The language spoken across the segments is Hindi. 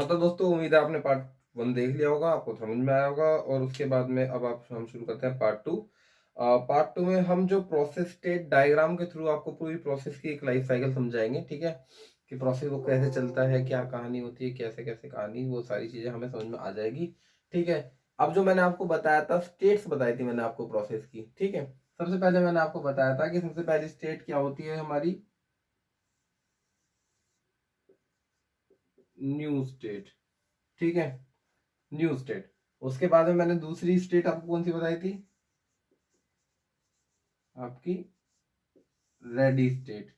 हाँ तो दोस्तों, उम्मीद है आपने पार्ट 1 देख लिया होगा, आपको समझ में आया होगा। और उसके बाद में अब आप हम शुरू करते हैं पार्ट 2। पार्ट 2 में हम जो प्रोसेस स्टेट डायग्राम के थ्रू आपको पूरी प्रोसेस की एक लाइफ साइकिल समझाएंगे, ठीक है, कि प्रोसेस वो कैसे चलता है, क्या कहानी होती है, कैसे कैसे कहानी, वो सारी चीजें हमें समझ में आ जाएगी। ठीक है। अब जो मैंने आपको बताया था, स्टेट्स बताई थी मैंने आपको प्रोसेस की, ठीक है। सबसे पहले मैंने आपको बताया था कि सबसे पहली स्टेट क्या होती है हमारी, न्यू स्टेट। ठीक है, न्यू स्टेट। उसके बाद में मैंने दूसरी स्टेट आपको कौन सी बताई थी, आपकी रेडी स्टेट।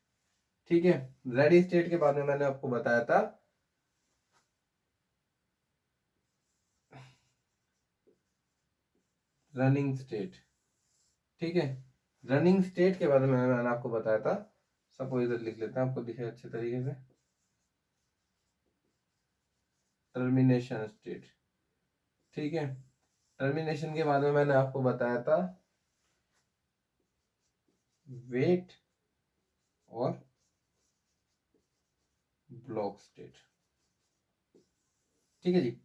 ठीक है, रेडी स्टेट के बाद में मैंने आपको बताया था रनिंग स्टेट। ठीक है, रनिंग स्टेट के बारे में मैंने आपको बताया था, सबको इधर लिख लेते हैं, आपको दिखे अच्छे तरीके से, टर्मिनेशन स्टेट। ठीक है, टर्मिनेशन के बाद में मैंने आपको बताया था वेट और ब्लॉक स्टेट। ठीक है जी।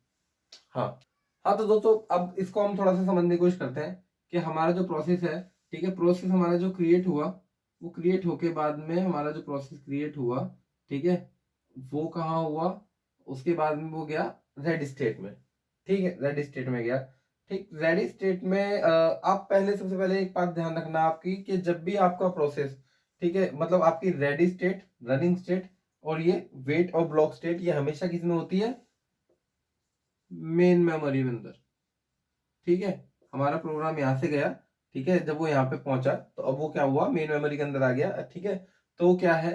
हाँ। हाँ तो दोस्तों, अब इसको हम थोड़ा सा समझने की कोशिश करते हैं कि हमारा जो प्रोसेस है, ठीक है, प्रोसेस हमारा जो क्रिएट हुआ, वो क्रिएट होके बाद में हमारा जो प्रोसेस क्रिएट हुआ, ठीक है, वो कहाँ हुआ, उसके बाद में वो गया रेडी स्टेट में। ठीक है, रेडी स्टेट में गया। ठीक, रेडी स्टेट में आप पहले, सबसे पहले एक बात ध्यान रखना आपकी, कि जब भी आपका प्रोसेस, ठीक है, मतलब आपकी रेडी स्टेट, रनिंग स्टेट और ये वेट और ब्लॉक स्टेट, ये हमेशा किस में होती है, मेन मेमोरी में अंदर। ठीक है, हमारा प्रोग्राम यहाँ से गया, ठीक है, जब वो यहाँ पे पहुंचा तो अब वो क्या हुआ, मेन मेमोरी के अंदर आ गया। ठीक है, तो क्या है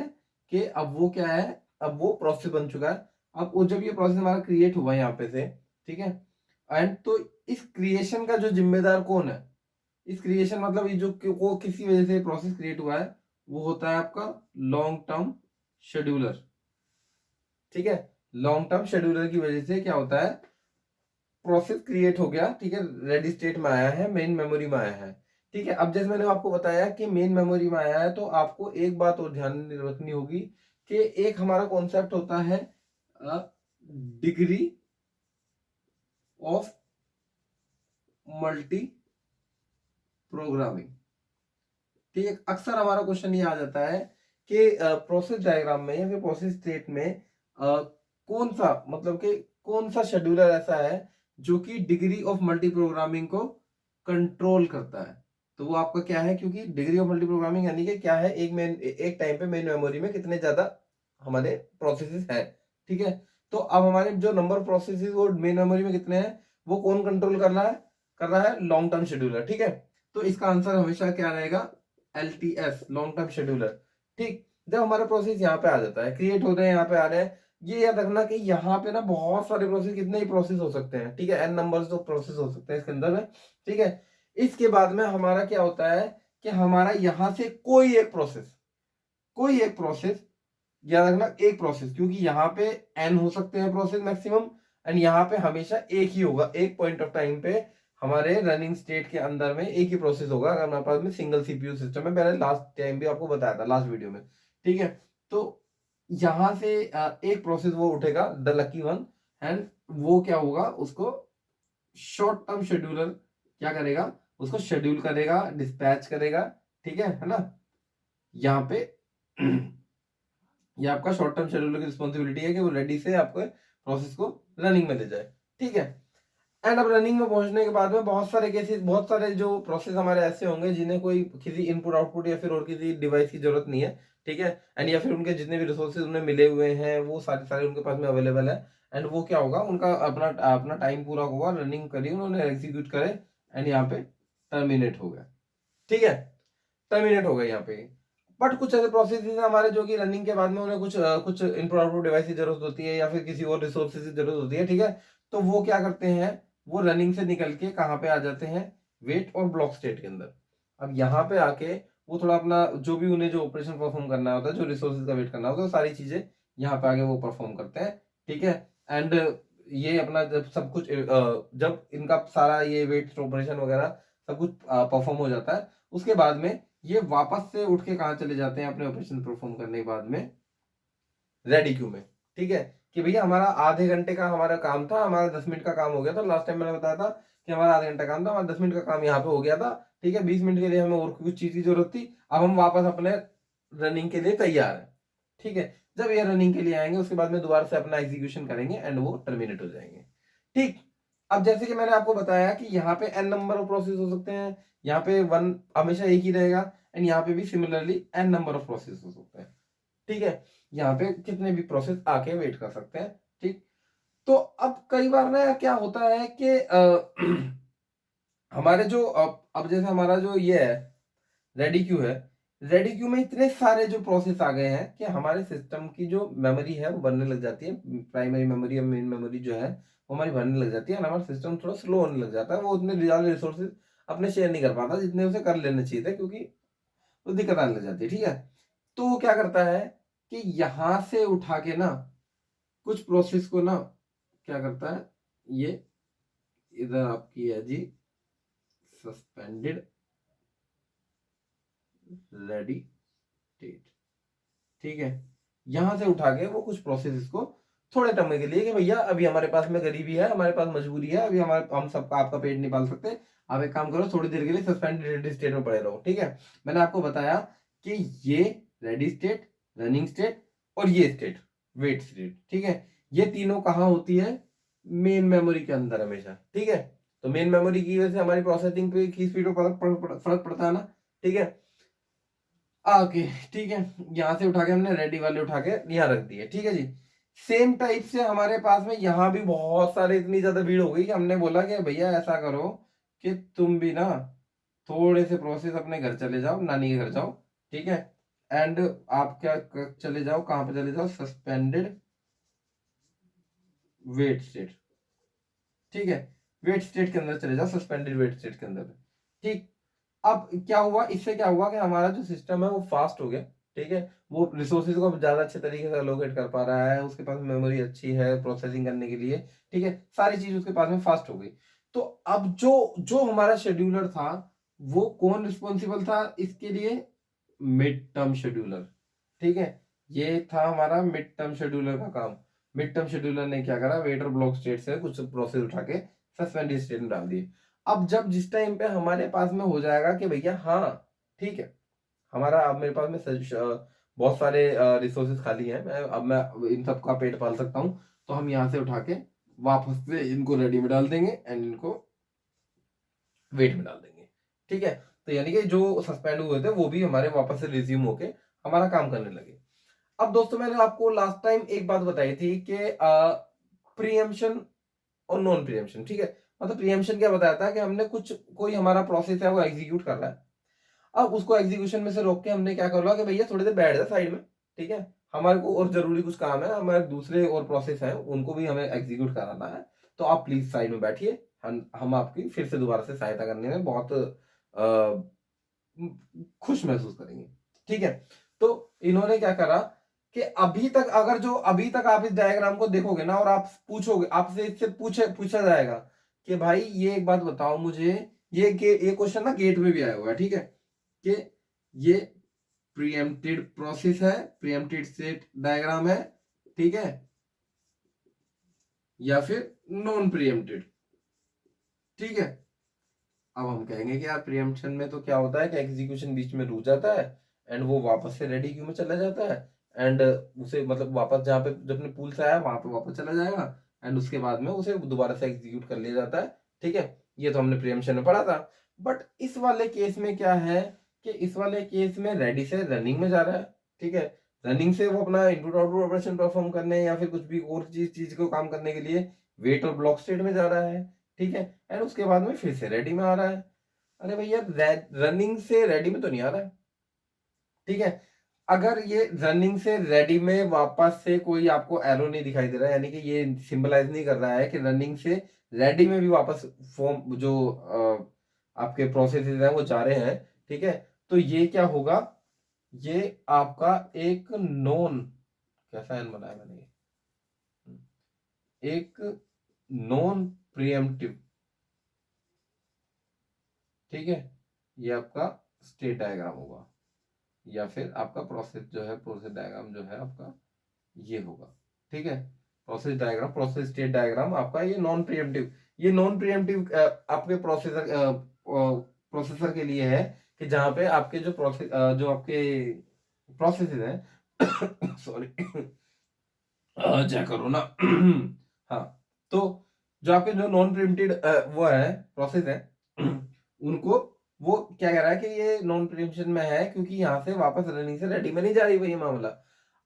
कि अब वो क्या है, अब वो प्रोसेस बन चुका है। अब वो जब ये प्रोसेस हमारा क्रिएट हुआ यहाँ पे से, ठीक है, एंड तो इस क्रिएशन का जो जिम्मेदार कौन है, इस क्रिएशन मतलब ये जो वो किसी वजह से प्रोसेस क्रिएट हुआ है, वो होता है आपका लॉन्ग टर्म शेड्यूलर। ठीक है, लॉन्ग टर्म शेड्यूलर की वजह से क्या होता है, प्रोसेस क्रिएट हो गया, ठीक है, रेडी स्टेट में आया है, मेन मेमोरी में आया है। ठीक है, अब जैसे मैंने आपको बताया कि मेन मेमोरी में आया है, तो आपको एक बात और ध्यान रखनी होगी कि एक हमारा कॉन्सेप्ट होता है डिग्री ऑफ मल्टी प्रोग्रामिंग। ठीक है, अक्सर हमारा क्वेश्चन ये आ जाता है कि प्रोसेस डायग्राम में या फिर प्रोसेस स्टेट में कौन सा, मतलब कि कौन सा शेड्यूलर ऐसा है जो कि डिग्री ऑफ मल्टी प्रोग्रामिंग को कंट्रोल करता है। तो वो आपका क्या है, क्योंकि डिग्री ऑफ मल्टी प्रोग्रामिंग यानी कि क्या है, एक टाइम पे मेन मेमोरी में कितने ज्यादा हमारे प्रोसेसेस हैं। ठीक है, तो अब हमारे जो नंबर प्रोसेसेस वो मेन मेमोरी में कितने हैं, वो कौन कंट्रोल कर रहा है लॉन्ग टर्म शेड्यूलर। ठीक है, तो इसका आंसर हमेशा क्या रहेगा, LTS, लॉन्ग टर्म शेड्यूलर। ठीक, जब हमारा प्रोसेस यहाँ पे आ जाता है, क्रिएट होते हैं, यहाँ पे आ रहे हैं, ये याद रखना कि यहाँ पे ना बहुत सारे प्रोसेस, कितने ही प्रोसेस हो सकते हैं, ठीक है, n नंबर्स जो प्रोसेस हो सकते हैं इसके अंदर में। ठीक है, इसके बाद में हमारा क्या होता है कि हमारा यहाँ से कोई एक प्रोसेस, याद रखना एक प्रोसेस, क्योंकि यहाँ पे n हो सकते हैं प्रोसेस मैक्सिमम, एंड यहाँ पे हमेशा एक ही होगा, एक पॉइंट ऑफ टाइम पे हमारे रनिंग स्टेट के अंदर में एक ही प्रोसेस होगा, अगर हमारे पास में सिंगल सीपीयू सिस्टम है। मैंने लास्ट टाइम भी आपको बताया था, लास्ट वीडियो में। ठीक है, तो यहां से एक प्रोसेस वो उठेगा, द लकी वन, एंड वो क्या होगा, उसको शॉर्ट टर्म शेड्यूलर क्या करेगा, उसको शेड्यूल करेगा, डिस्पैच करेगा। ठीक है ना, यहाँ पे ये आपका शॉर्ट टर्म शेड्यूलर की रिस्पॉन्सिबिलिटी है कि वो रेडी से आपको प्रोसेस को रनिंग में ले जाए। ठीक है, एंड अब रनिंग में पहुंचने के बाद में बहुत सारे केसेस, बहुत सारे जो प्रोसेस हमारे ऐसे होंगे जिन्हें कोई किसी इनपुट आउटपुट या फिर और किसी डिवाइस की जरूरत नहीं है। ठीक है, एंड या फिर उनके जितने भी रिसोर्सेज उन्हें मिले हुए हैं वो सारे सारे उनके पास में अवेलेबल है, एंड वो क्या होगा, उनका अपना अपना टाइम पूरा होगा, रनिंग करी उन्होंने, एग्जीक्यूट करे, एंड यहाँ पे टर्मिनेट हो गया। ठीक है, टर्मिनेट हो गए यहाँ पे। बट कुछ ऐसे प्रोसेस हैं हमारे जो कि रनिंग के बाद में उन्हें कुछ इनपुट आउटपुट डिवाइस की जरूरत होती है या फिर किसी और रिसोर्सेज की जरूरत होती है। ठीक है, तो वो क्या करते हैं, वो रनिंग से निकल के कहाँ पे आ जाते हैं, वेट और ब्लॉक स्टेट के अंदर। अब यहाँ पे आके वो थोड़ा अपना जो भी उन्हें जो ऑपरेशन परफॉर्म करना होता है, जो रिसोर्सेज का वेट करना होता है, वो सारी चीजें यहाँ पे आके वो परफॉर्म करते हैं। ठीक है, एंड ये अपना जब सब कुछ जब इनका सारा ये वेट ऑपरेशन वगैरह सब कुछ परफॉर्म हो जाता है, उसके बाद में ये वापस से उठ के कहा चले जाते हैं अपने ऑपरेशन परफॉर्म करने के बाद में, रेडी क्यू में। ठीक है, कि भैया हमारा आधे घंटे का हमारा काम था, हमारा 10 मिनट का काम हो गया था। लास्ट टाइम मैंने बताया था कि हमारा आधे घंटा काम था, हमारा 10 मिनट का काम यहाँ पे हो गया था, ठीक है। 20 मिनट के लिए हमें और कुछ चीज की जरूरत थी, अब हम वापस अपने रनिंग के लिए तैयार है, ठीक है। जब ये रनिंग के लिए आएंगे उसके बाद में दोबारा से अपना एग्जीक्यूशन करेंगे एंड वो टर्मिनेट हो जाएंगे, ठीक। अब जैसे कि मैंने आपको बताया कि यहाँ पे n नंबर ऑफ प्रोसेस हो सकते हैं, यहाँ पे 1 हमेशा एक ही रहेगा, एंड यहाँ पे भी similarly n number of process हो सकते हैं, ठीक है। यहाँ पे कितने भी प्रोसेस आके वेट कर सकते हैं, ठीक। तो अब कई बार ना क्या होता है कि हमारे जो अब जैसे हमारा जो ये है रेडी क्यू है, रेडी क्यू में इतने सारे जो प्रोसेस आ गए हैं कि हमारे सिस्टम की जो मेमोरी है वो बनने लग जाती है, प्राइमरी मेमोरी और मेन मेमोरी जो है वो हमारी बनने लग जाती है, और हमारा सिस्टम थोड़ा स्लो होने लग जाता है, वो उतने ज्यादा रिसोर्सेज अपने शेयर नहीं कर पाता जितने उसे कर लेने चाहिए थे, क्योंकि वो दिक्कत आने लग जाती है, ठीक है। तो वो क्या करता है कि यहां से उठा के ना कुछ प्रोसेस को ना क्या करता है, ये इधर आपकी है जी सस्पेंडेड रेडी स्टेट, ठीक है। यहां से उठा के वो कुछ प्रोसेस को थोड़े समय के लिए कि भैया अभी हमारे पास में गरीबी है, हमारे पास मजबूरी है, अभी हमारे हम सबका आपका पेट नहीं पाल सकते, आप एक काम करो थोड़ी देर के लिए सस्पेंडेड रेडी स्टेट में पड़े रहो, ठीक है। मैंने आपको बताया कि ये रेडी स्टेट, रनिंग स्टेट और ये स्टेट वेट स्टेट, ठीक है, ये तीनों कहाँ होती है, मेन मेमोरी के अंदर हमेशा, ठीक है। तो मेन मेमोरी की वजह से हमारी प्रोसेसिंग पे की स्पीड पर फर्क पड़ता है ना, ठीक है। ओके, ठीक है। यहां से उठा के हमने रेडी वाले उठा के यहाँ रख दिए, ठीक है जी। सेम टाइप से हमारे पास में यहाँ भी बहुत सारे, इतनी ज्यादा भीड़ हो गई कि हमने बोला कि भैया ऐसा करो कि तुम भी ना थोड़े से प्रोसेस अपने घर चले जाओ, नानी के घर जाओ, ठीक है। एंड आप क्या चले जाओ, कहां पे चले जाओ, सस्पेंडेड वेट स्टेट, ठीक है। वेट स्टेट के अंदर चले जाओ, सस्पेंडेड वेट स्टेट के अंदर, ठीक। अब क्या हुआ, इससे क्या हुआ कि हमारा जो सिस्टम है वो फास्ट हो गया, ठीक है। वो रिसोर्सेज को ज्यादा अच्छे तरीके से अलोकेट कर पा रहा है, उसके पास मेमोरी अच्छी है प्रोसेसिंग करने के लिए, ठीक है। सारी चीज उसके पास में फास्ट हो गई। तो अब जो जो हमारा शेड्यूलर था, वो कौन रिस्पॉन्सिबल था इसके लिए, मिड टर्म शेड्यूलर, ठीक है। ये था हमारा मिड टर्म शेड्यूलर का काम। मिड टर्म शेड्यूलर ने क्या करा, वेट और ब्लॉक स्टेट से कुछ प्रोसेस उठा के सस्पेंडेड स्टेट में डाल दिए। अब जब जिस टाइम पे हमारे पास में हो जाएगा कि भैया हाँ ठीक है, हमारा अब मेरे पास में बहुत सारे रिसोर्सेज खाली हैं, अब मैं इन सब का पेट पाल सकता हूँ, तो हम यहाँ से उठा के वापस से इनको रेडी में डाल देंगे एंड इनको वेट में डाल देंगे, ठीक है। तो यानी कि जो सस्पेंड हुए थे वो भी हमारे वापस से रिज्यूम होके हमारा काम करने लगे। अब दोस्तों मैंने आपको लास्ट टाइम एक बात बताई थी कि प्रीएम्पशन और नॉन प्रीएम्पशन, ठीक है। मतलब प्रीएम्पशन क्या बताया था कि हमने कुछ कोई हमारा प्रोसेस है वो एग्जीक्यूट कर रहा है, अब उसको एग्जीक्यूशन में से रोक के हमने क्या करा कि भैया थोड़ी देर बैठ जा साइड में, ठीक है। हमारे को और जरूरी कुछ काम है, हमारे दूसरे और प्रोसेस है उनको भी हमें एग्जीक्यूट कराना है, तो आप प्लीज साइड में बैठिए, हम आपकी फिर से दोबारा से सहायता करने में बहुत खुश महसूस करेंगे, ठीक है। तो इन्होंने क्या करा कि अभी तक अगर जो अभी तक आप इस डायग्राम को देखोगे ना और आप पूछोगे, आपसे इससे पूछा जाएगा कि भाई ये एक बात बताओ मुझे, ये क्वेश्चन ना गेट में भी आया हुआ है, ठीक है, कि ये प्रीएम्प्टेड प्रोसेस है, प्रीएम्प्टेड स्टेट डायग्राम है, ठीक है, या फिर नॉन प्रीएम्प्टेड, ठीक है। अब हम कहेंगे कि यार प्रीएम्पशन में तो क्या होता है कि एग्जीक्यूशन बीच में रुक जाता है एंड वो वापस से रेडी क्यू में चला जाता है, एंड उसे मतलब वापस जहाँ पे जब अपने पूल से आया वहां पे वापस चला जाएगा, एंड उसके बाद में उसे दोबारा से एग्जीक्यूट कर लिया जाता है, ठीक है। ये तो हमने प्रीएम्पशन में पढ़ा था। बट इस वाले केस में क्या है कि इस वाले केस में रेडी से रनिंग में जा रहा है, ठीक है। रनिंग से वो अपना इनपुट आउटपुट ऑपरेशन परफॉर्म करने या फिर कुछ भी और चीज को काम करने के लिए वेट और ब्लॉक स्टेट में जा रहा है, ठीक है। एंड उसके बाद में फिर से रेडी में आ रहा है। अरे भैया रनिंग से रेडी में तो नहीं आ रहा है, ठीक है। अगर ये रनिंग से रेडी में वापस से कोई आपको एरो नहीं दिखाई दे रहा है, यानी कि ये सिंबलाइज नहीं कर रहा है कि रनिंग से रेडी में भी वापस फॉर्म जो आपके प्रोसेसेस हैं वो जा रहे हैं, ठीक है। तो ये क्या होगा, ये आपका एक नॉन, कैसा एन बनाया मैंने एक नॉन प्रीएम्प्टिव, ठीक है, ये आपका स्टेट डायग्राम होगा, या फिर आपका प्रोसेस जो है, प्रोसेस डायग्राम जो है आपका ये होगा, ठीक है। प्रोसेस स्टेट डायग्राम आपका ये नॉन प्रिएम्प्टिव, ये नॉन प्रिएम्प्टिव आपके प्रोसेसर के लिए है कि जहां पे आपके जो जो आपके प्रोसेसेस हैं सॉरी जय करो ना हाँ, तो जो आपके जो नॉन प्रिएम्प्टेड वो है प्रोसेस है उनको, वो क्या कह रहा है कि ये नॉन प्रिएम्पशन में है क्योंकि यहाँ से वापस रनिंग से रेडी में नहीं जा रही वही मामला।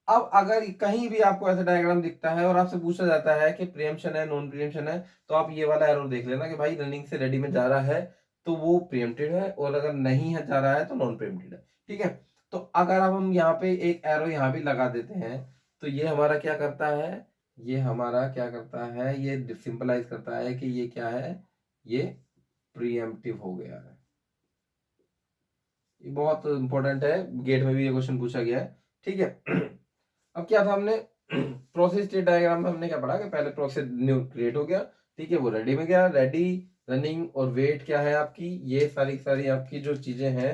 अब अगर कहीं भी आपको ऐसा डायग्राम दिखता है और आपसे पूछा जाता है कि प्रिएम्पशन है नॉन प्रिएम्पशन है, तो आप ये वाला एरो देख लेना कि भाई रनिंग से रेडी में जा रहा है तो वो प्रिएम्प्टेड है, और अगर नहीं है जा रहा है तो नॉन प्रिएम्प्टेड है। ठीक है, तो अगर अब हम यहाँ पे एक एरो यहाँ भी लगा देते हैं तो ये हमारा क्या करता है, ये हमारा क्या करता है, ये सिंपलाइज करता है कि ये क्या है, ये प्रीएम्प्टिव हो गया है। ये बहुत इंपॉर्टेंट है, गेट में भी ये क्वेश्चन पूछा गया है। ठीक है अब क्या था हमने प्रोसेस स्टेट डायग्राम में हमने क्या पढ़ा कि पहले प्रोसेस न्यू क्रिएट हो गया, ठीक है, वो रेडी में गया, रेडी रनिंग और वेट क्या है आपकी, ये सारी सारी आपकी जो चीजें हैं।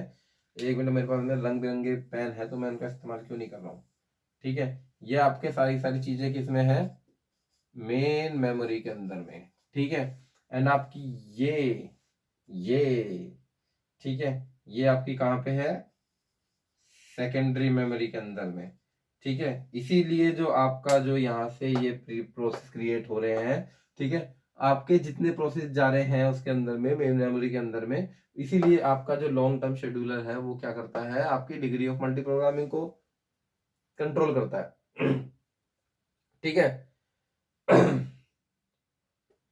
एक मिनट, मेरे पास में रंग बिरंगे पेन है तो मैं इनका इस्तेमाल क्यों नहीं कर रहा हूँ। ठीक है, ये आपके सारी सारी चीजें किसमें है, मेन मेमोरी के अंदर में। ठीक है, एंड आपकी ये ठीक है, ये आपकी कहाँ पे है, सेकेंडरी मेमोरी के अंदर में। ठीक है, इसीलिए जो आपका जो यहाँ से ये प्रोसेस क्रिएट हो रहे हैं, ठीक है, आपके जितने प्रोसेस जा रहे हैं उसके अंदर में मेन मेमोरी के अंदर में, इसीलिए आपका जो लॉन्ग टर्म शेड्यूलर है वो क्या करता है, आपकी डिग्री ऑफ मल्टी प्रोग्रामिंग को कंट्रोल करता है ठीक है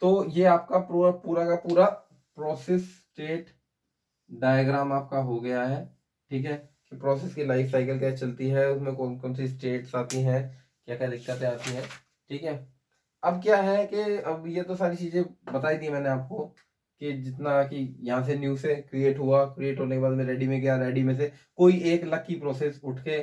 तो ये आपका पूरा पूरा का पूरा प्रोसेस स्टेट डायग्राम आपका हो गया है। ठीक है, कि प्रोसेस की लाइफ साइकिल कैसे चलती है, उसमें कौन कौन सी स्टेट्स आती हैं, क्या क्या दिक्कतें आती हैं। ठीक है, अब क्या है कि अब ये तो सारी चीजें बताई दी मैंने आपको कि जितना कि यहाँ से न्यू से क्रिएट हुआ, क्रिएट होने के बाद में रेडी में गया, रेडी में से कोई एक लकी प्रोसेस उठ के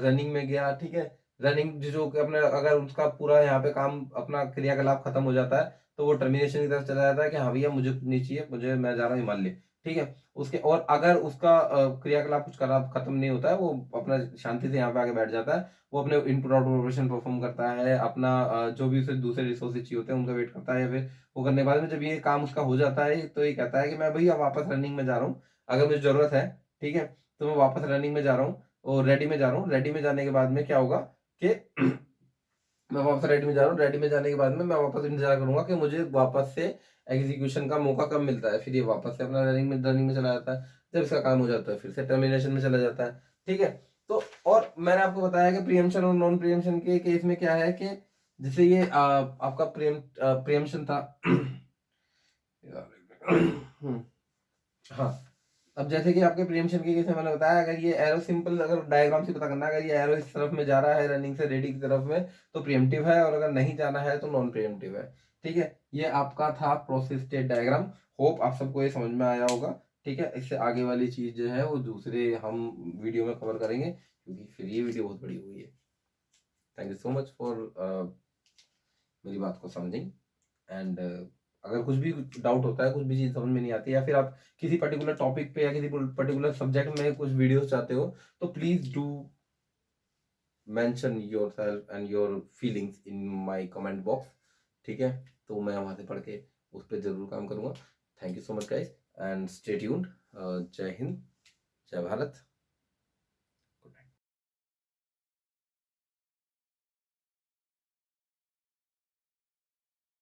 रनिंग में गया। ठीक है, रनिंग जो कि अपने अगर उसका पूरा यहाँ पे काम अपना क्रियाकलाप खत्म हो जाता है तो वो टर्मिनेशन की तरफ चला जाता है कि हाँ भैया मुझे नहीं चाहिए, मुझे मैं जा रहा हूँ हिमालय। ठीक है, उसके और अगर उसका क्रियाकलाप कुछ खराब खत्म नहीं होता है, वो अपना शांति से यहाँ पे आके बैठ जाता है, वो अपने इनपुट आउटपुट ऑपरेशन परफॉर्म करता है, अपना जो भी उसे दूसरे रिसोर्सेज चाहिए होते हैं उनका वेट करता है, या फिर वो करने के बाद में जब ये काम उसका हो जाता है तो ये कहता है कि मैं भैया वापस रनिंग में जा रहा हूँ, अगर मुझे जरूरत है। ठीक है, तो मैं वापस रनिंग में जा रहा हूँ और रेडी में जा रहा हूँ। रेडी में जाने के बाद में क्या होगा कि मैं वापस रेडी में जा रहा हूँ, रेडी में जाने के बाद में मैं वापस इंतजार करूंगा कि मुझे वापस से एग्जीक्यूशन का मौका कब मिलता है, फिर ये वापस से अपना रनिंग में चला जाता है। जब इसका काम हो जाता है फिर से टर्मिनेशन में चला जाता है। ठीक है, तो और मैंने आपको बताया कि प्रियम्पशन और नॉन प्रियम्पशन के केस में क्या है कि जैसे ये आपका प्रियम्पशन था हाँ, अब जैसे कि आपके प्रियम्पशन के केस में मैंने बताया, अगर ये एरो सिंपल अगर डायग्राम से पता करना, अगर ये एरो इस तरफ में जा रहा है रनिंग से रेडी की तरफ में तो प्रियम्पटिव है, और अगर नहीं जाना है तो नॉन प्रियम्पटिव है। ठीक है, ये आपका था प्रोसेस स्टेट डायग्राम। होप आप सबको ये समझ में आया होगा। ठीक है, इससे आगे वाली चीज जो है वो दूसरे हम वीडियो में कवर करेंगे क्योंकि फिर ये वीडियो बहुत बड़ी हुई है। Thank you so much for मेरी बात को समझें, एंड अगर कुछ भी डाउट होता है, कुछ भी चीज़ समझ में नहीं आती, या फिर आप किसी पर्टिकुलर टॉपिक पे या किसी पर्टिकुलर सब्जेक्ट में कुछ वीडियोस चाहते हो तो please do mention your self and your feelings in my comment box. ठीक है, तो मैं वहाँ से पढ़ के उस पर जरूर काम करूँगा। Thank you so much guys and stay tuned. जय हिंद, जय भारत।